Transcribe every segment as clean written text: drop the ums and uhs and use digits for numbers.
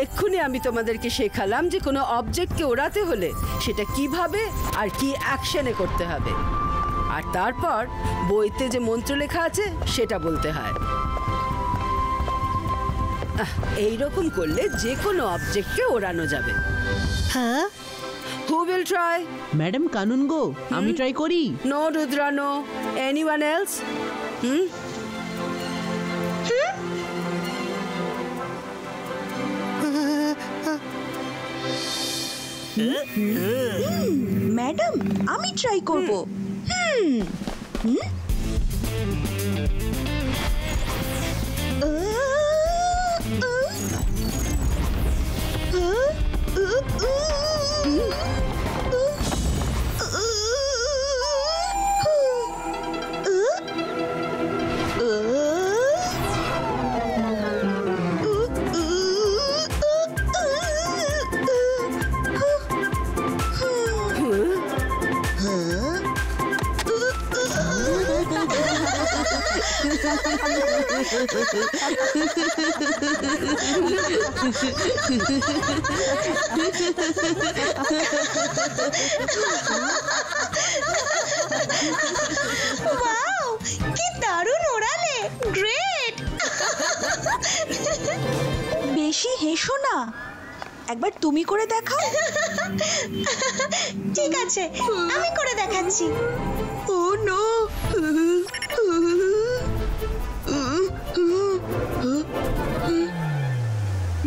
এক্ষুনি আমি তোমাদেরকে শেখালাম যে কোনো অবজেক্টকে ওড়াতে হলে সেটা কিভাবে আর কি অ্যাকশনে করতে হবে, আর তারপর বইতে যে মন্ত্র লেখা আছে সেটা বলতে হয়। এইরকম করলে যে কোনো অবজেক্টকে ওড়ানো যাবে। হ্যাঁ, হু উইল ট্রাই? ম্যাডাম কানুন গো, আমি ট্রাই করি। No Rudra, no. Anyone else? Madam আমি ট্রাই করব। ওয়াও, কি দারুণ ওড়ালে! গ্রেট! বেশি হেসো না, একবার তুমি করে দেখাও। ঠিক আছে, আমি করে দেখাচ্ছি। ও নো!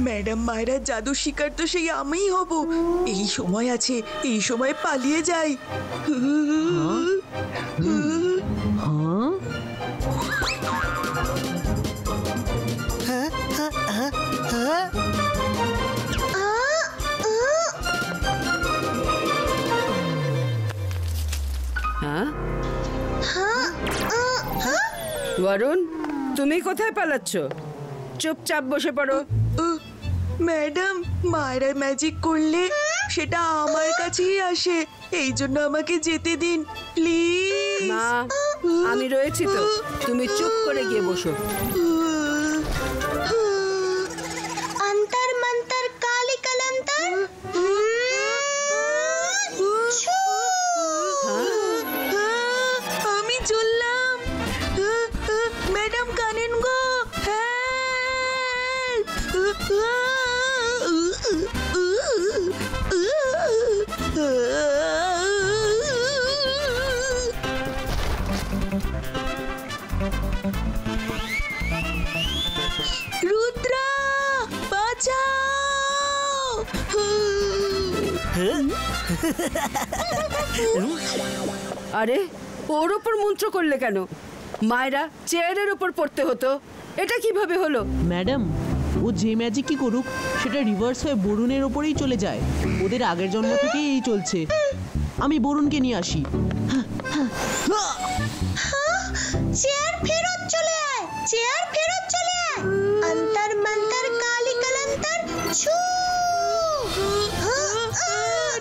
ম্যাডাম মায়েরা জাদু শিকার তো সেই আমিই হব। এই সময় আছে, এই সময় পালিয়ে যাই। বরুণ, তুমি কোথায় পালাচ্ছ? চুপচাপ বসে পড়ো। ম্যাডাম মায়েরা ম্যাজিক করলে সেটা আমার কাছেই আসে, এই জন্য আমাকে যেতে দিন প্লিজ। মা, আমি রয়েছি তো, তুমি চুপ করে গিয়ে বসো। অন্তর মন্তর কালি কলন্তর। আমি চললাম। ম্যাডাম কানেন গো, রুদ্রা বাঁচাও! আরে, ওর ওপর মন্ত্র করলে কেন? মায়েরা চেয়ারের ওপর পড়তে হতো, এটা কিভাবে হলো? ম্যাডাম, ও যে ম্যাজিক কি করুক সেটা রিভার্স হয়ে বরুণের ওপরেই চলে যায়। ওদের আগের জন্ম থেকেই এই চলছে। আমি বরুণকে নিয়ে আসি। চেয়ার ফেরত চলে আয়, চেয়ার ফেরত চলে আয়। অন্তর মন্তর কালি কলন্তর ছু।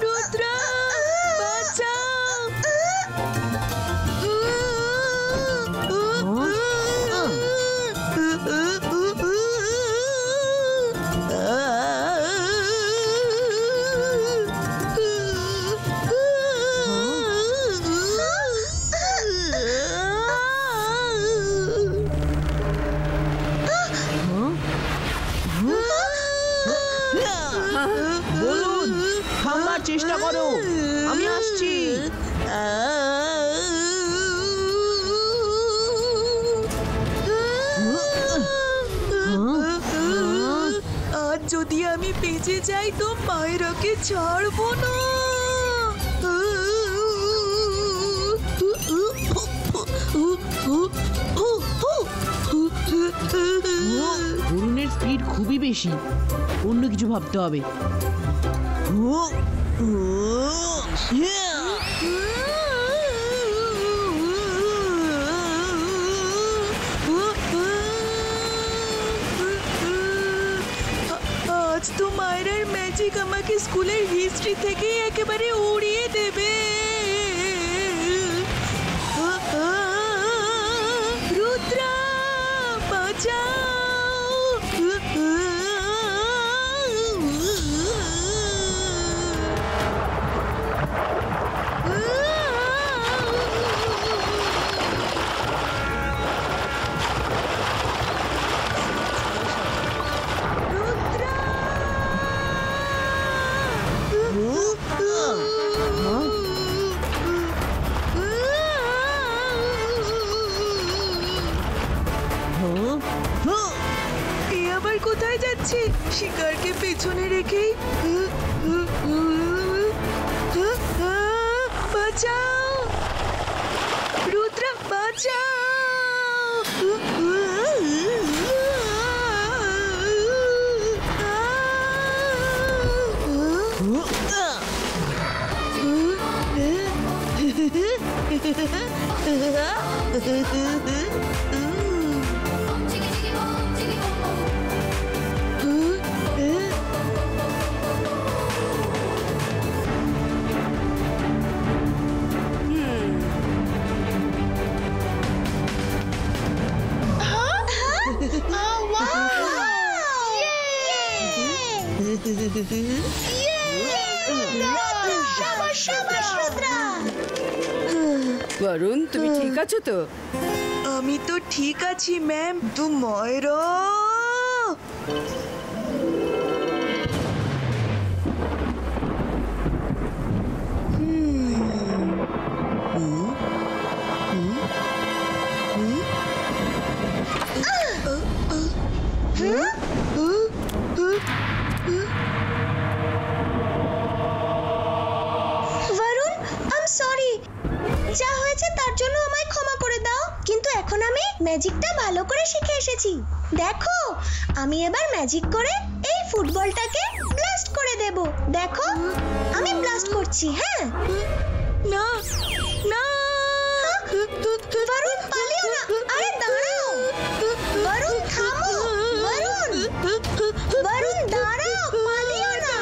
রুদ্রা বাঁচাও! বলুন, থামার চেষ্টা করো, আমি আসছি। আজ যদি আমি বেঁচে যাই তো মায়েরাকে ছাড়বো না। বরুণের স্পিড খুবই বেশি, অন্য কিছু ভাবতে হবে। আজ তো মায়েরার ম্যাজিক আমাকে স্কুলের হিস্ট্রি থেকেই একেবারে উড়িয়ে দেবে। রুদ্রা বাঁচাও! আবার কোথায় যাচ্ছে? শিকারকে পেছনে রেখেই বাঁচাও রুদ্র, বাঁচাও। বরুণ, তুমি ঠিক আছো তো? আমি তো ঠিক আছি ম্যাম। তো ময়রা যা হয়েছে তার জন্য আমায় ক্ষমা করে দাও, কিন্তু এখন আমি ম্যাজিকটা ভালো করে শিখে এসেছি। দেখো, আমি এবার ম্যাজিক করে এই ফুটবলটাকে ব্লাস্ট করে দেব। দেখো, আমি ব্লাস্ট করছি। হ্যাঁ, না না, বরুণ পালিও না। আরে দাঁড়াও বরুণ, থামো বরুণ, বরুণ দাঁড়াও, পালিও না,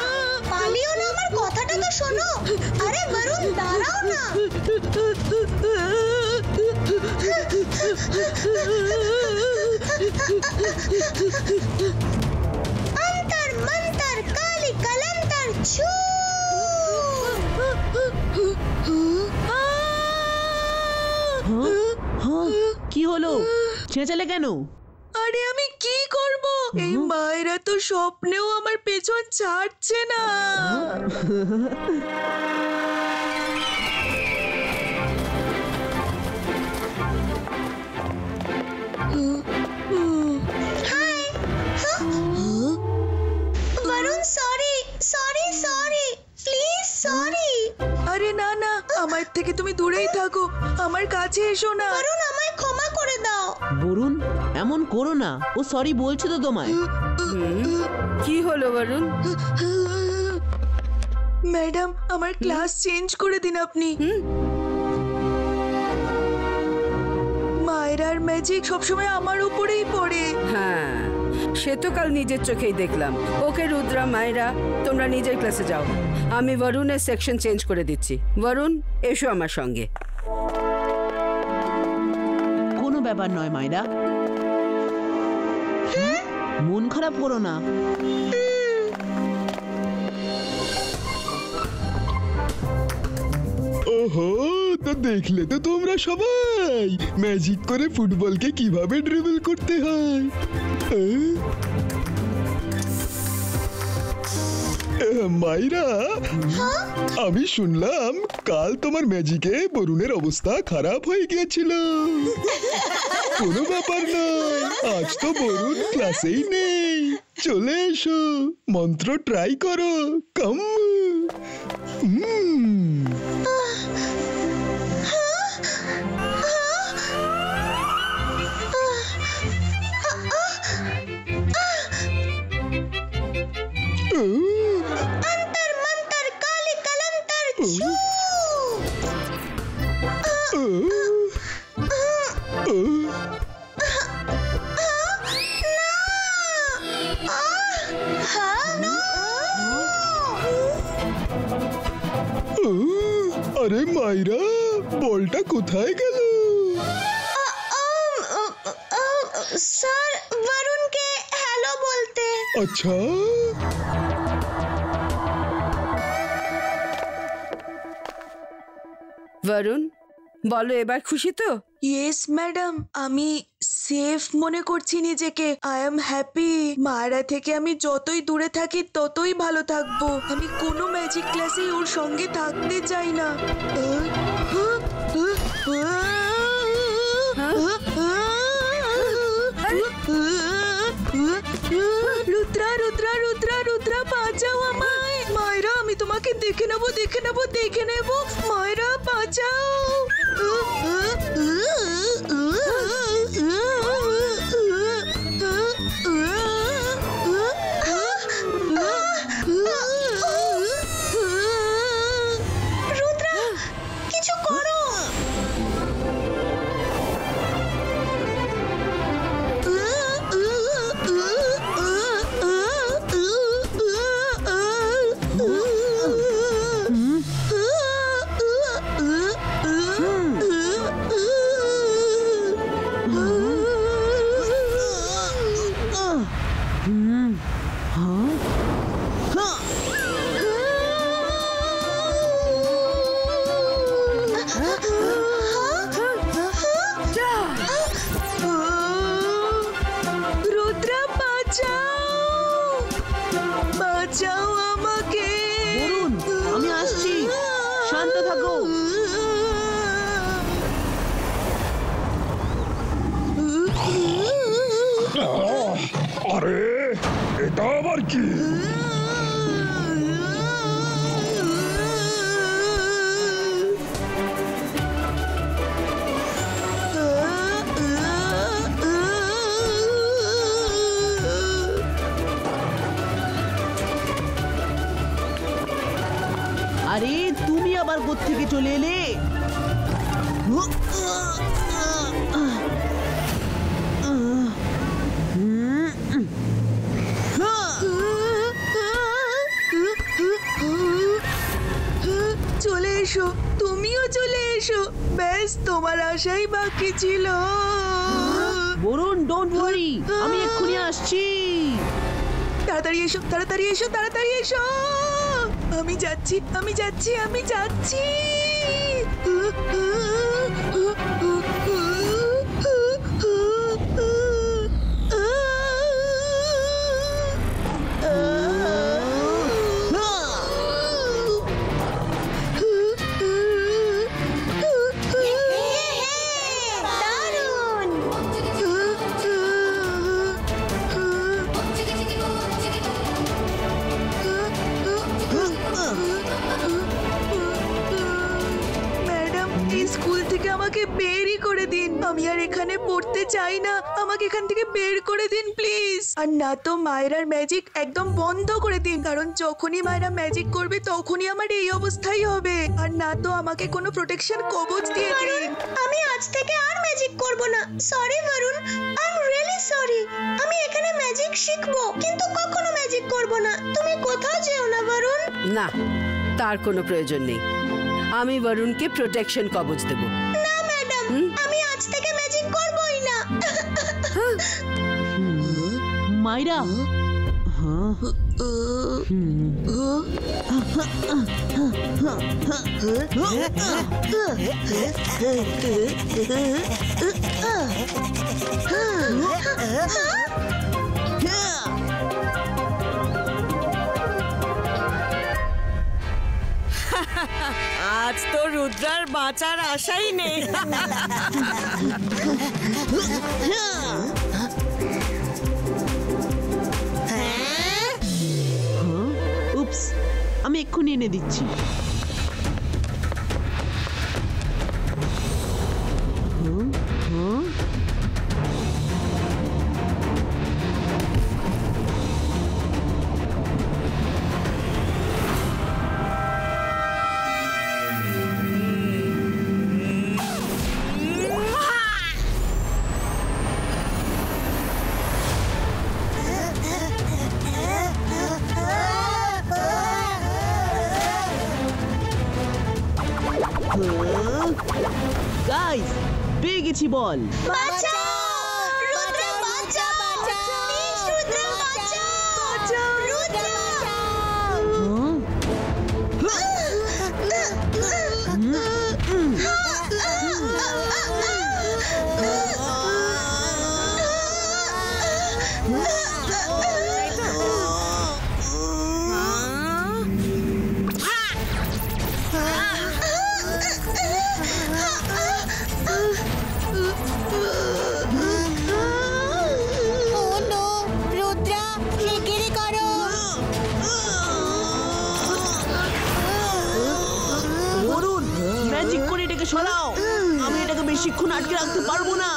পালিও না, আমার কথাটা তো শোনো। আরে বরুণ দাঁড়াও না। अंतर मंतर काली कलंतर छू। কি হলো? চেঁচালে কেন? আরে আমি কি করব? এই মায়েরা তো স্বপ্নেও আমার পেছন ছাড়ছে না। Varun sorry sorry sorry please sorry. আরে না না, আমার থেকে তুমি দূরেই থাকো, আমার কাছে এসো না। वरुण আমায় ক্ষমা করে দাও। বরুণ, এমন করো না, ও সরি বলছে তো তোমায়। কি হলো বরুণ? ম্যাডাম, আমার ক্লাস চেঞ্জ করে দিন আপনি। মায়েরার ম্যাজিক সবসময় আমার উপরেই পড়ে। হ্যাঁ, সে তো কাল নিজের চোখেই দেখলাম। ওকে রুদ্রা, মায়েরা, তোমরা নিজের ক্লাসে যাও। আমি বরুণের সেকশন চেঞ্জ করে দিচ্ছি। বরুণ, এসো আমার সঙ্গে। কোনো ব্যাপার নয় মায়েরা, মন খারাপ করো না। ওহো, তো দেখলে তো তোমরা সবাই ম্যাজিক করে ফুটবলকে কিভাবে ড্রিবল করতে হয়। মাইরা, আমি শুনলাম কাল তোমার ম্যাজিকে বরুণের অবস্থা খারাপ হয়ে গিয়েছিল। কোনো ব্যাপার নয়, আজ তো বরুণ ক্লাসেই নেই। চলে এসো, মন্ত্র ট্রাই করো। কম। अंतर मंतर काली कलंतर छू। আরে মাইরা, বলটা কোথায় গেল? স্যার, বরুণকে হ্যালো বলতে। আচ্ছা, বরুণ, বলো এবার খুশি তো? ইয়েস ম্যাডাম, আমি সেফ মনে করছি নিজেকে। I am happy. মায়েরা থেকে আমি যতই দূরে থাকি ততই ভালো থাকবো। আমি কোনো ম্যাজিক ক্লাসে ওর সঙ্গে থাকতে চাই না। রুদ্রা রুদ্রা রুদ্রা রুদ্রা বাঁচাও আমায়। মায়েরা আমি তোমাকে দেখে নেবো দেখে নেবো দেখে নেবো। মায়েরা বাঁচাও। রুদ্রা কিছু করো। রুদ্রা বাঁচাও বাঁচাও আমাকে। বরুণ, আমি আসছি, শান্ত থাকো। আরে এটা আবার কি? আরে তুমি আবার কোত্থেকে চলে এলে? চলে এসো, তুমিও চলে এসো। ব্যাস তোমার আশাই বাকি ছিল। বরুণ, ডোন্ট ওয়ারি, আমি এক্ষুনি আসছি। তাড়াতাড়ি এসো তাড়াতাড়ি এসো তাড়াতাড়ি এসো। আমি যাচ্ছি আমি যাচ্ছি আমি যাচ্ছি। দারুণ। ম্যাডাম, এই স্কুল থেকে আমাকে বেরই করে দিন। আমি আর এখানে পড়তে চাই না। আমাকে এখান থেকে বের করে দিন প্লিজ। আর না তো মায়েরার ম্যাজিক একদম বন্ধ করে দিন, কারণ যখনই মায়েরা ম্যাজিক করবে তখনই আমার এই অবস্থাই হবে। আর না তো আমাকে কোনো প্রোটেকশন কবচ দিয়ে দিন। আমি আজ থেকে আর ম্যাজিক করব না। Sorry Varun, I am really sorry. আমি এখানে ম্যাজিক শিখবো, কিন্তু কখনো ম্যাজিক করব না। তুমি কোথাও যেও না বরুণ। না, তার কোনো প্রয়োজন নেই। আমি বরুণকে প্রোটেকশন কবচ দেব। না ম্যাডাম, আমি আজ থেকে ম্যাজিক করবই না। মাইরা, আজ তো রুদ্রার বাঁচার আশাই নেই। উপস, আমি এক্ষুনি এনে দিচ্ছি। গাইস, পেয়ে গেছি বল। বাঁচাও রুদ্র, বাঁচাও। প্লিজ রুদ্র, বাঁচাও। রুদ্র, সরাও, আমি এটাকে বেশিক্ষণ আটকে রাখতে পারবো না।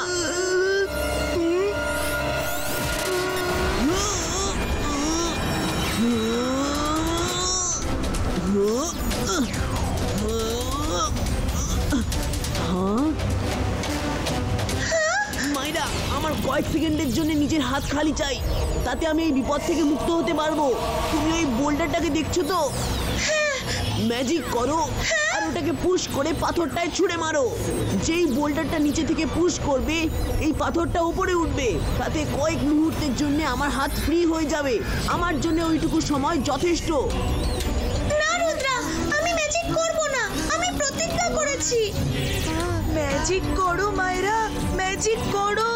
মাইরা, আমার কয়েক সেকেন্ডের জন্য নিজের হাত খালি চাই, তাতে আমি এই বিপদ থেকে মুক্ত হতে পারবো। তুমি ওই বোল্ডারটাকে দেখছো তো? ম্যাজিক করো আর ওটাকে পুশ করে পাথরটায় ছুঁড়ে মারো। যেই বোল্ডারটা নিচে থেকে পুশ করবে এই পাথরটা উপরে উঠবে, তাতে কয়েক মুহূর্তের জন্য আমার হাত ফ্রি হয়ে যাবে। আমার জন্য ওইটুকু সময় যথেষ্ট। না রুদ্রা, আমি ম্যাজিক করব না, আমি প্রতিজ্ঞা করেছি। ম্যাজিক করো মায়েরা, ম্যাজিক করো।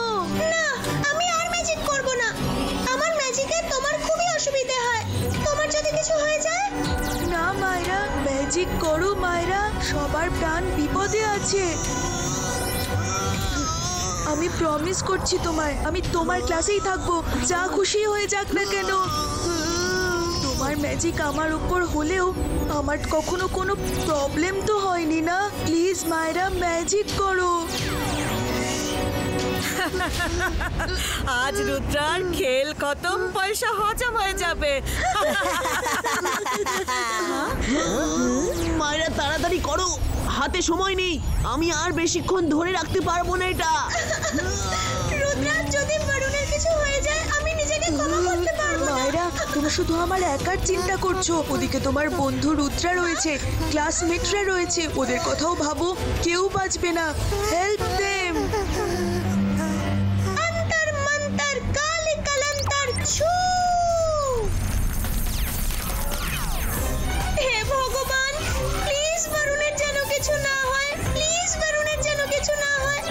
না, আমি আর ম্যাজিক করব না। আমার ম্যাজিকে তোমার খুবই অসুবিধা হয়, তোমার যদি কিছু হয়ে যায়। না মায়েরা, ম্যাজিক করো মায়েরা, সবার প্রাণ বিপদে আছে। আমি প্রমিস করছি তোমায়, আমি তোমার ক্লাসেই থাকবো, যা খুশি হয়ে যাক না কেন। তোমার ম্যাজিক আমার উপর হলেও আমার কখনো কোনো প্রবলেম তো হয়নি না। প্লিজ মায়েরা, ম্যাজিক করো। আজ রুদ্রার খেল খতম, পয়সা হজম হয়ে যাবে। মায়েরা তাড়াতাড়ি করো, হাতে সময় নেই, আমি আর বেশিক্ষণ ধরে রাখতে পারবো না এটা। রুদ্রা, যদি বরুণের কিছু হয়ে যায় আমি নিজেকে ক্ষমা করতে পারবো না। মায়েরা, তুমি শুধু আমার একার চিন্তা করছো, ওদিকে তোমার বন্ধু রুদ্রা রয়েছে, ক্লাসমেটরা রয়েছে, ওদের কথাও ভাবো, কেউ বাঁচবে না। Help them. অন্তর মন্তর কালি কলন্তর ছু। হে ভগবান, প্লিজ বরুণের যেন কিছু না হয়, প্লিজ বরুণের যেন কিছু না হয়।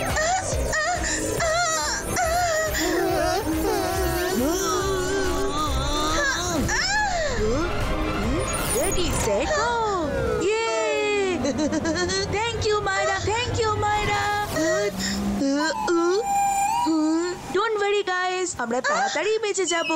Ready, set, go! Yay! Thank you, Myra. Thank you, Myra. Don't worry, guys. আমরা তাড়াতাড়ি বেঁচে যাব।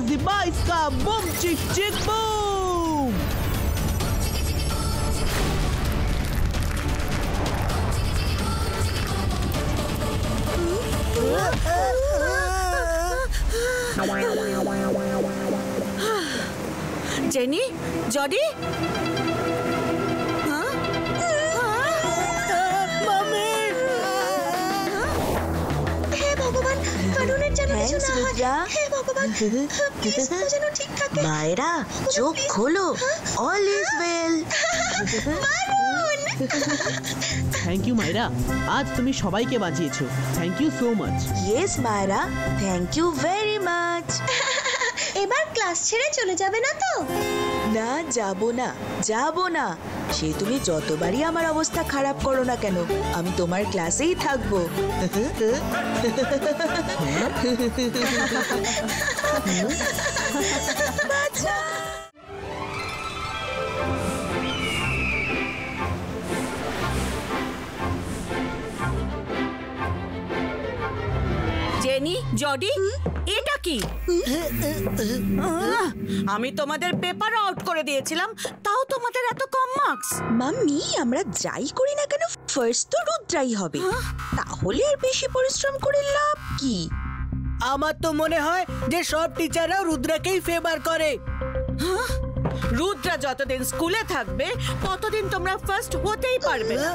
Zibaiska, boom, chick, chick, boom! Jenny, Jodie, হে ভগবান, বরুণের যেন কিছু না হয়। রুদ্রা। হে ভগবান, প্লিজ ও যেন ঠিক থাকে। মায়েরা, চোখ খোলো। All is well. Thank you Myra, আজ তুমি সবাইকে বাঁচিয়েছো। Thank you so much. Yes, Myra. Thank you very much. এবার ক্লাস ছেড়ে চলে যাবে না তো? না, যাব না। সে তুমি যতবারই আমার অবস্থা খারাপ করো না কেন, আমি তোমার ক্লাসেই থাকবো। বাচ্চা। জেনি, জডি, এটা কি? আমি তোমাদের পেপার আউট করে দিয়েছিলাম, তাও তোমাদের এত কম মার্কস। মাম্মি, আমরা যাই করি না কেন ফার্স্ট তো রুদ্রাই হবে, তাহলে আর বেশি পরিশ্রম করে লাভ কি? আমার তো মনে হয় যে সব টিচাররা রুদ্রাকেই ফেভার করে। রুদ্রা যতদিন স্কুলে থাকবে ততদিন তোমরা ফার্স্ট হতেই পারবে না।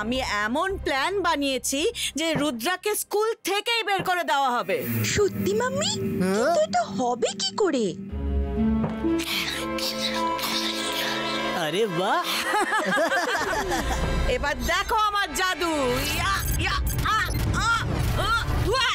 আমি এমন প্ল্যান বানিয়েছি যে রুদ্রাকে স্কুল থেকেই বের করে দেওয়া হবে। সত্যি মাম্মি? কিন্তু এটা হবে কি করে? আরে বাহ, এবার দেখো আমার জাদু। ইয়া, ইয়া, আ, আ, আ, ওয়া।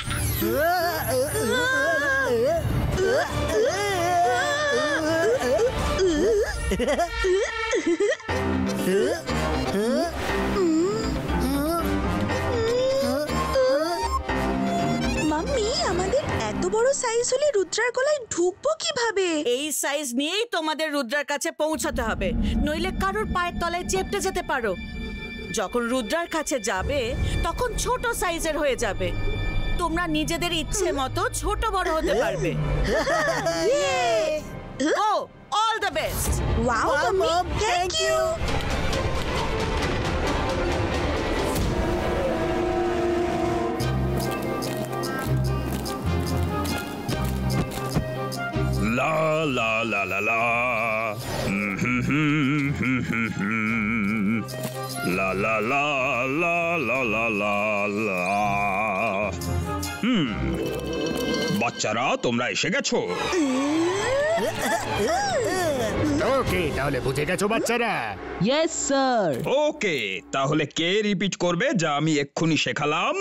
বড় সাইজ হলে রুদ্রার গলায় ঢুকবো কিভাবে? এই সাইজ নিয়েই তোমাদের রুদ্রার কাছে পৌঁছাতে হবে, নইলে কারোর পায়ের তলায় চেপটে যেতে পারো। যখন রুদ্রার কাছে যাবে তখন ছোট সাইজের হয়ে যাবে। তোমরা নিজেদের ইচ্ছে মতো ছোট বড় হতে পারবে। ও all the best. Wow mummy, thank you. লা লা লা লা লা লা লা লা লা লা লা লা লা। বাচ্চারা তোমরা এসে গেছো? ওকে, তাহলে বুঝে গেছো বাচ্চারা? Yes sir. ওকে, তাহলে কে রিপিট করবে যা আমি এক্ষুনি শেখালাম?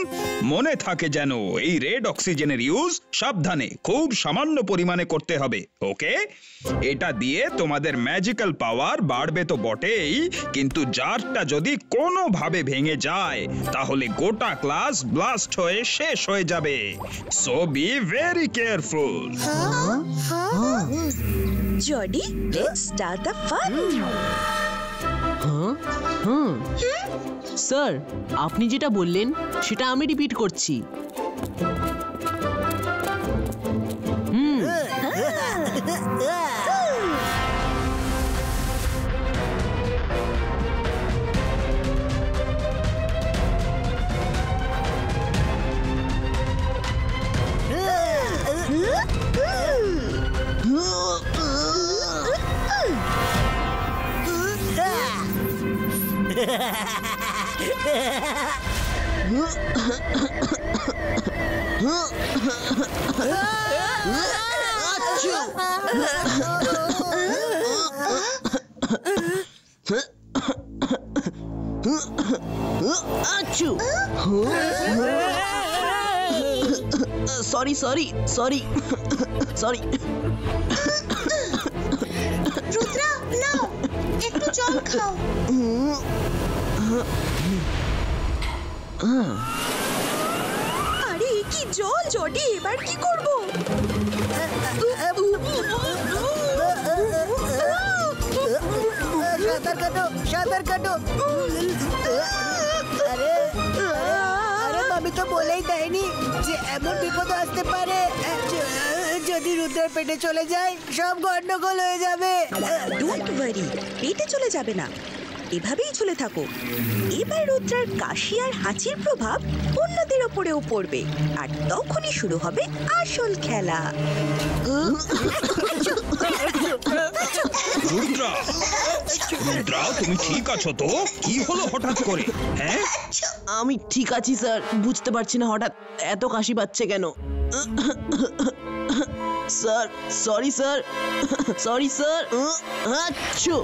মনে থাকে যেন এই রেড অক্সিজেনের ইউজ সাবধানে, খুব সামান্য পরিমাণে করতে হবে। ওকে, এটা দিয়ে তোমাদের ম্যাজিক্যাল পাওয়ার বাড়বে তো বটেই, কিন্তু জারটা যদি কোনোভাবে ভেঙে যায় তাহলে গোটা ক্লাস ব্লাস্ট হয়ে শেষ হয়ে যাবে। So be very careful. Jodie, let's start the fun. Sir, আপনি যেটা বললেন সেটা আমি রিপিট করছি। Sorry sorry sorry sorry. Rudra, নাও একটু জল খাও। আরে কি জল জডি, এবার কি করব? সাঁতার কাটো, সাঁতার কাটো। আরে আরে আমি তো বলেই দেয়নি যে এমন বিপদ আসতে পারে। যদি রুদ্রের পেটে চলে যায় সব গন্ডগোল হয়ে যাবে। ডোন্ট ওয়ারি, পেটে চলে যাবে না, এভাবেই চলে থাকো। এবার রুদ্রার কাশি আর হাঁচির প্রভাব অন্যদের ওপরেও পড়বে, আর তখনই শুরু হবে আসল খেলা। রুদ্রা, রুদ্রা তুমি ঠিক আছো তো? কি হলো হঠাৎ করে? হ্যাঁ, আমি ঠিক আছি স্যার, বুঝতে পারছি না হঠাৎ এত কাশি পাচ্ছে কেন। Sir sorry sir, sorry sir. আচ্ছা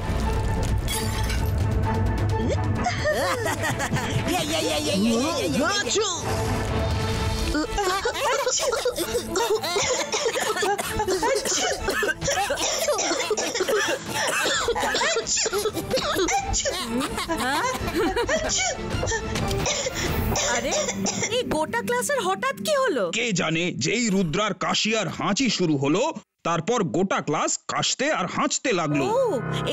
আরে এই গোটা ক্লাসের হঠাৎ কি হলো? কে জানে, যেই রুদ্রার কাশি আর হাঁচি শুরু হলো তারপর গোটা ক্লাস কাশতে আর হাঁচতে লাগলো। ও,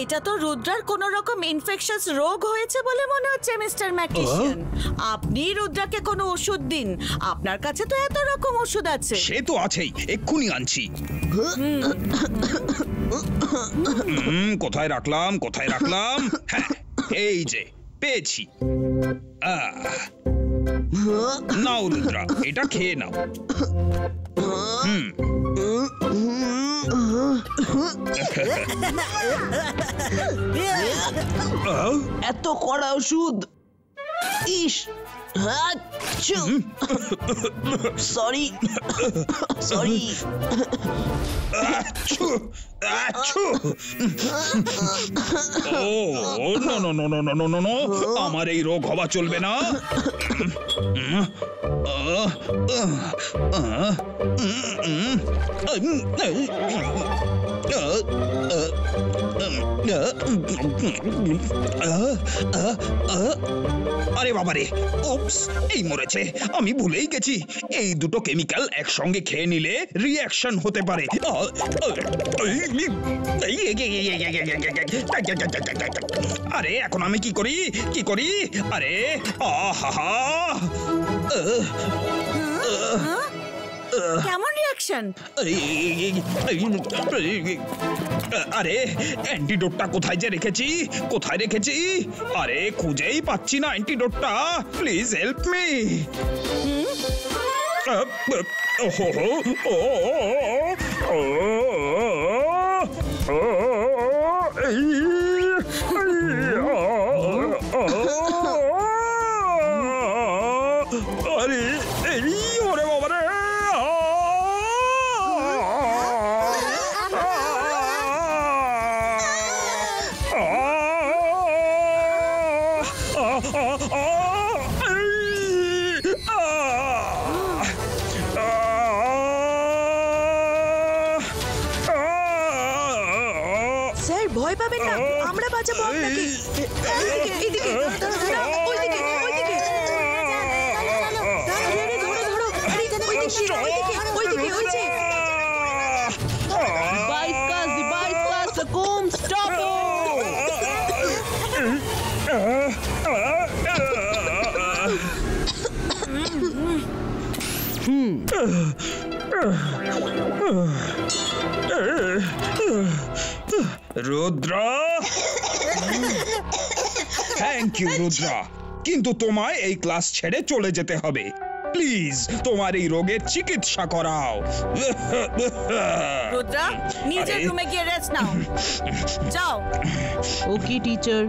এটা তো রুদ্রার কোন রকম ইনফেকশাস রোগ হয়েছে বলে মনে হচ্ছে মিস্টার ম্যাকিশিয়ান। আপনি রুদ্রাকে কোনো ওষুধ দিন, আপনার কাছে তো এত রকম ওষুধ আছে। সে তো আছেই, এক্ষুনি আনছি। কোথায় রাখলাম, কোথায় রাখলাম? হ্যাঁ, এই যে পেয়েছি। নাও রুদ্রা, এটা খেয়ে নাও। এত কড়া ওষুধ, ইস। Sorry sorry. Oh no no no no no no no no, আমার এই রোগ হওয়া চলবে না। আরে বাবারে, উপস, এই মরেছে। আমি ভুলেই গেছি, এই দুটো কেমিক্যাল একসঙ্গে খেয়ে নিলে রিঅ্যাকশন হতে পারে। আরে এখন আমি কি করি? আরে আহা, কেমন রিঅ্যাকশন? আরে অ্যান্টিডোটটা কোথায় রেখেছি? আরে খুঁজেই পাচ্ছি না অ্যান্টিডোটটা। Please help me. আরে ওরে বাবারে, স্যার ভয় পাবেন না, আমরা বাঁচাবো আপনাকে। এদিকে ওইদিকে। ধরো। ওইদিকে ওই যে। Come, stop it! Rudra, thank you Rudra, কিন্তু তোমায় এই ক্লাস ছেড়ে চলে যেতে হবে। প্লিজ তোমার এই রোগের চিকিৎসা করাও। রুদ্রা, নিজের রুমে গিয়ে রেস্ট নাও। যাও। Okay, teacher.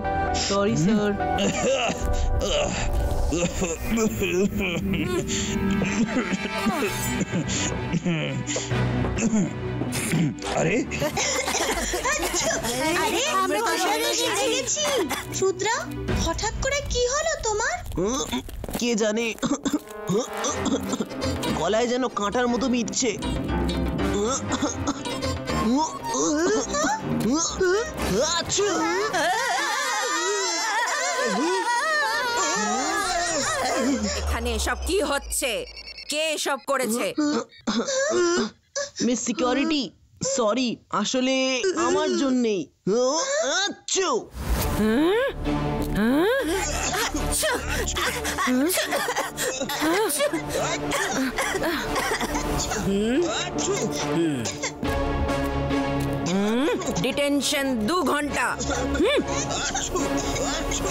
Sorry, sir. আরে আমরা তো এসে গেছি। রুদ্রা, হঠাৎ করে কি হলো তোমার? কে জানে, গলায় যেন কাঁটার মতো বিঁধছে। এখানে এসব কি হচ্ছে? কে এসব করেছে? মিস সিকিউরিটি, সরি, আসলে আমার জন্যই। ডিটেনশন 2 ঘন্টা।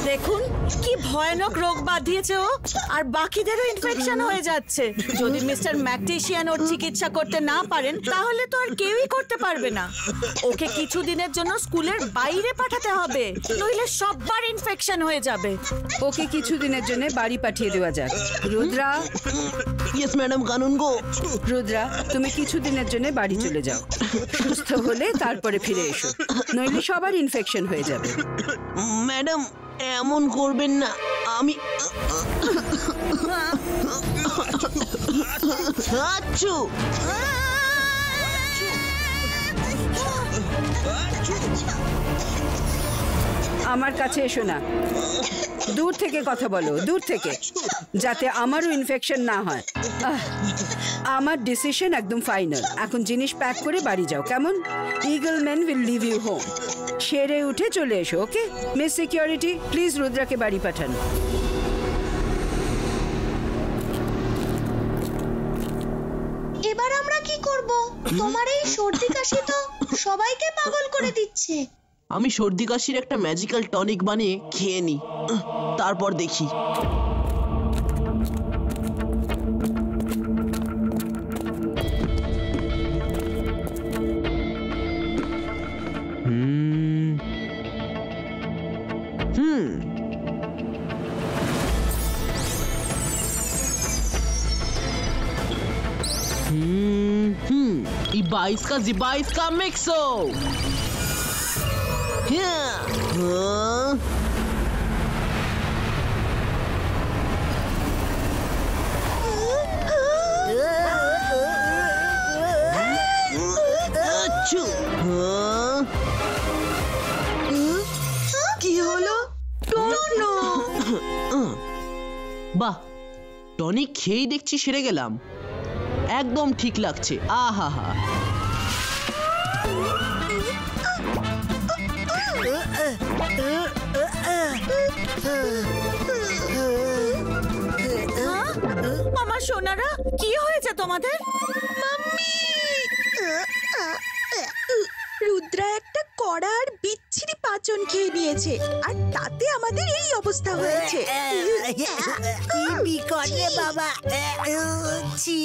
দেখুন কি ভয়ানক রোগ বাঁধিয়েছে ও, আর বাকিদেরও ইনফেকশন হয়ে যাচ্ছে। যদি মিস্টার ম্যাকটিশিয়ান ওর চিকিৎসা করতে না পারেন, তাহলে তো আর কেউই করতে পারবে না। ওকে কিছুদিনের জন্য স্কুলের বাইরে পাঠাতে হবে, নইলে সবার ইনফেকশন হয়ে যাবে। ওকে কিছুদিনের জন্য বাড়ি পাঠিয়ে দেওয়া যাক। রুদ্রা, ইয়েস ম্যাডাম, কানুন গো। রুদ্রা, তুমি কিছুদিনের জন্য বাড়ি চলে যাও। সুস্থ হলে তারপরে ফিরে এসো, নইলে সবার ইনফেকশন হয়ে যাবে। ম্যাডাম, এমন করবেন না। আমি আমার কাছে এসো না, দূর থেকে কথা বলো, দূর থেকে, যাতে আমারও ইনফেকশন না হয়। আমার ডিসিশন একদম ফাইনাল। এখন জিনিস প্যাক করে বাড়ি যাও, কেমন? Eagle man will leave you home. সেরে উঠে চলে এসো, ওকে? মিস সিকিউরিটি, প্লিজ রুদ্রাকে বাড়ি পাঠান। এবার আমরা কি করব? তোমার এই সর্দি কাশি তো সবাইকে পাগল করে দিচ্ছে। আমি সর্দি কাশির একটা ম্যাজিক্যাল টনিক বানিয়ে খেয়ে নি, তারপর দেখি। ई 22 का मिक्सो। বাহ, টনিক খেয়েই দেখছি সেরে গেলাম। একদম ঠিক লাগছে। আহা হা। আমার সোনারা, কি হয়েছে তোমাদের? রুদ্রা একটা কড়া আর বিচ্ছিরি পাচন খেয়ে নিয়েছে, আর তাতে আমাদের এই অবস্থা হয়েছে। কি বিকট রে বাবা। ছি।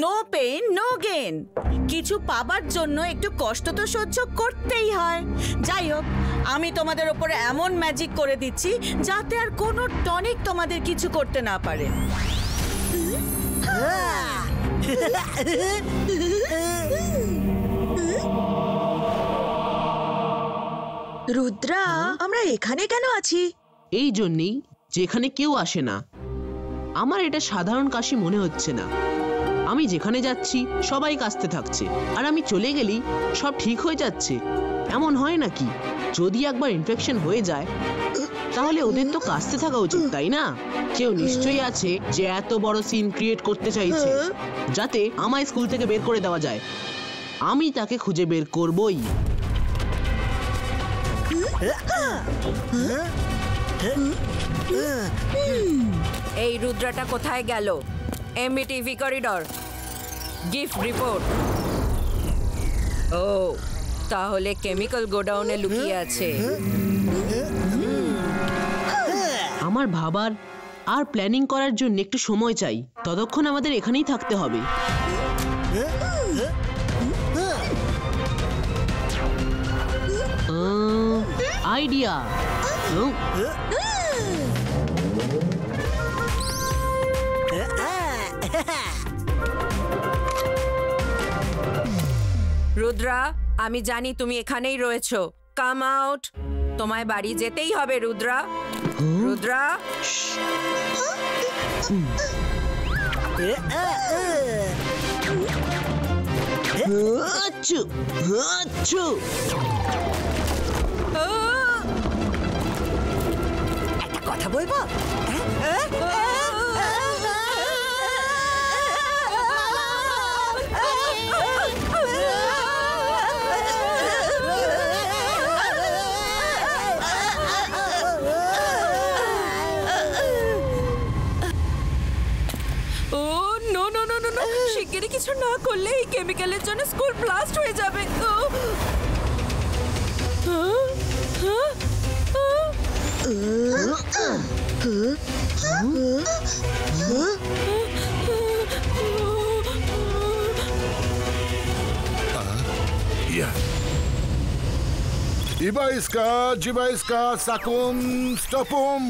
No pain no gain. কিছু পাবার জন্য একটু কষ্ট তো সহ্য করতেই হয়। যাই হোক, আমি তোমাদের উপরে এমন ম্যাজিক করে দিচ্ছি যাতে আর কোনো টনিক তোমাদের কিছু করতে না পারে। রুদ্রা, আমরা এখানে কেন আছি? এই জন্যই যেখানে কেউ আসে না। আমার এটা সাধারণ কাশি মনে হচ্ছে না। আমি যেখানে যাচ্ছি সবাই কাশতে থাকছে, আর আমি চলে গেলেই সব ঠিক হয়ে যাচ্ছে। এমন হয় নাকি? যদি একবার ইনফেকশন হয়ে যায় তাহলে ওদের তো কাশতে থাকা উচিত, তাই না? কেউ নিশ্চয়ই আছে যে এত বড় সিন ক্রিয়েট করতে চাইছে যাতে আমায় স্কুল থেকে বের করে দেওয়া যায়। আমি তাকে খুঁজে বের করবই। এই রুদ্রাটা কোথায় গেল? এমবিটিভি করিডর, গিফট রিপোর্ট। ও, তাহলে কেমিক্যাল গোডাউনে লুকিয়ে আছে। আমার ভাবার আর প্ল্যানিং করার জন্য একটু সময় চাই। ততক্ষণ আমাদের এখানেই থাকতে হবে। আইডিয়া। রুদ্রা, আমি জানি তুমি এখানেই রয়েছো। Come out. তোমায় বাড়ি যেতেই হবে রুদ্রা। রুদ্রা, একটা কথা বলবো? শিগগিরই কিছু না করলে এই কেমিক্যালের জন্য স্কুল ব্লাস্ট হয়ে যাবে। Ibaiska, Jibaiska, Sakum, Stopum.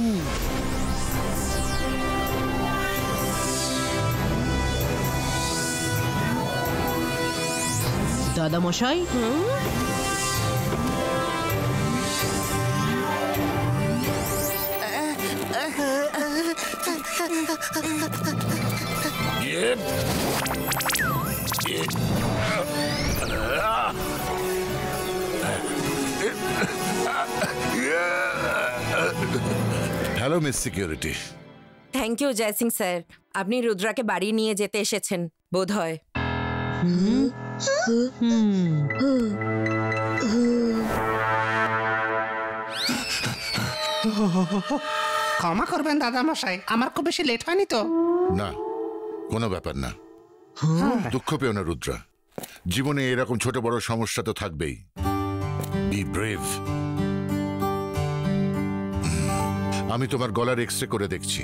দাদা মশাই, hello miss security. Thank you Jay Singh sir, আপনি রুদ্রাকে বাড়ি নিয়ে যেতে এসেছেন বোধহয়। ক্ষমা করবেন দাদা মশাই, আমার খুব বেশি লেট হয়নি তো? না, কোনো ব্যাপার না। দুঃখ পেও না রুদ্রা, জীবনে এরকম ছোট বড় সমস্যা তো থাকবেই। B brave. আমি তোমার গলার এক্সরে করে দেখছি।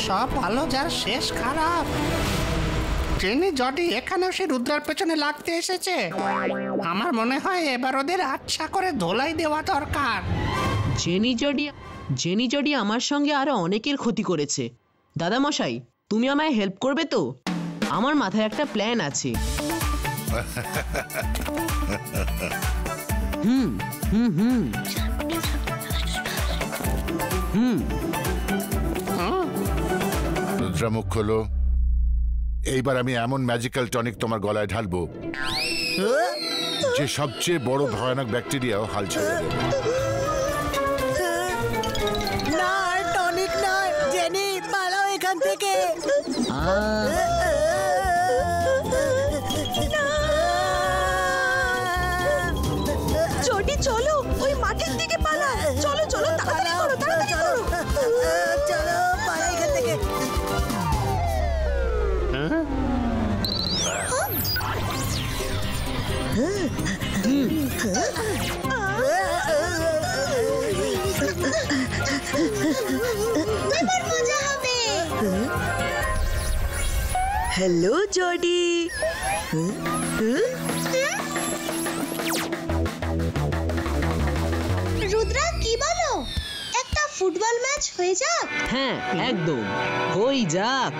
সব ভালো যার শেষ খারাপ। ট্রেনে জডি এখানেও সে রুদ্রার পেছনে লাগতে এসেছে। আমার মনে হয় এবার ওদের আচ্ছা করে ধোলাই দেওয়া দরকার। জেনি জডি আমার সঙ্গে আরো অনেকের ক্ষতি করেছে। দাদা মশাই, তুমি আমায় হেল্প করবে তো? আমার মাথায় একটা প্ল্যান আছে। রুদ্রা মুখ খোলো। এইবার আমি এমন ম্যাজিক্যাল টনিক তোমার গলায় ঢালবো যে সবচেয়ে বড় ভয়ানক ব্যাকটেরিয়াও হাল ছেড়ে দেবে। না, টনিক নয়, জেনি পালাও এখান থেকে। জডি চলো, ওই মাঠের দিকে পালা। চলো চলো, তাড়াতাড়ি করো, তাড়াতাড়ি করো। চলো পালা এখান থেকে। এবার মজা হবে। Hello Jody. রুদ্রা কি বলো, একটা ফুটবল ম্যাচ হয়ে যাক? হ্যাঁ একদম, হই যাক।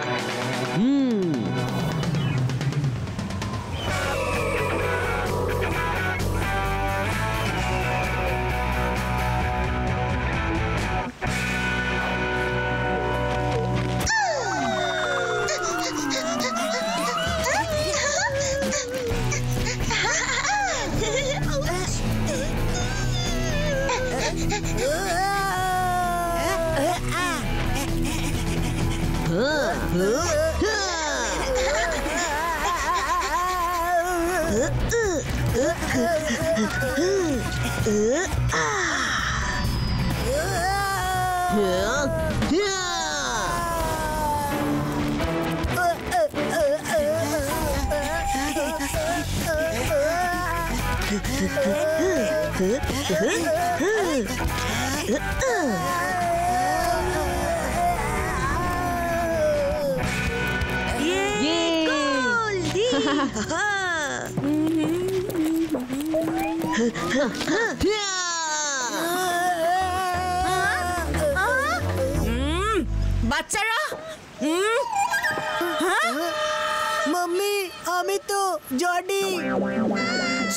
বাচ্চারা, মাম্মি আমি তো জডি।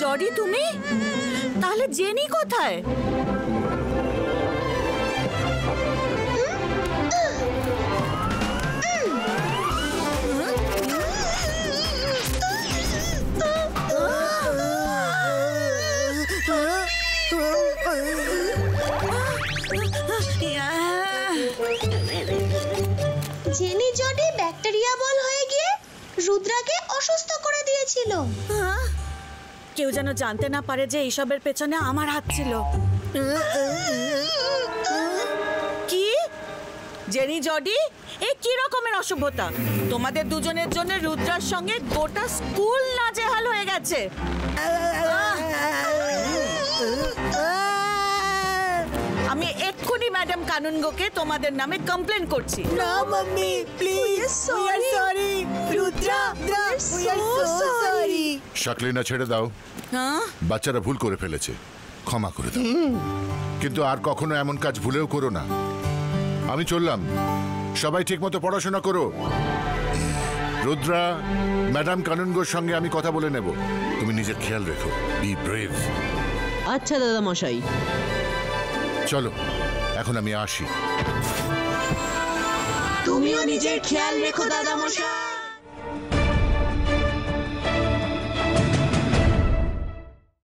জডি তুমি? তাহলে জেনি কোথায়? জেনি জডি ব্যাকটেরিয়া বল হয়ে গিয়ে রুদ্রাকে অসুস্থ করে দিয়েছিল। কেউ যেন জানতে না পারে যে এইসবের পেছনে আমার হাত ছিল। কি জেনি জডি, এ কি রকমের অসভ্যতা? তোমাদের দুজনের জন্য রুদ্রার সঙ্গে গোটা স্কুল নাজেহাল হয়ে গেছে। আমি এক্ষুনি ম্যাডাম কানুনগোকে তোমাদের নামে কমপ্লেন করছি। না mummy please, we are sorry. Rudra, we are so sorry. শাকলিনা ছেড়ে দাও। বাচ্চারা ভুল করে ফেলেছে, ক্ষমা করে দাও। কিন্তু আর কখনো এমন কাজ ভুলেও করো না। আমি চললাম, সবাই ঠিকমতো পড়াশোনা করো। রুদ্রা, ম্যাডাম কানুনগোর সঙ্গে আমি কথা বলে নেব। তুমি নিজের খেয়াল রেখো, বি ব্রেভ। আচ্ছা দাদা মশাই। চলো এখন আমি আসি। তুমিও নিজের খেয়াল রেখো দাদা মশাই।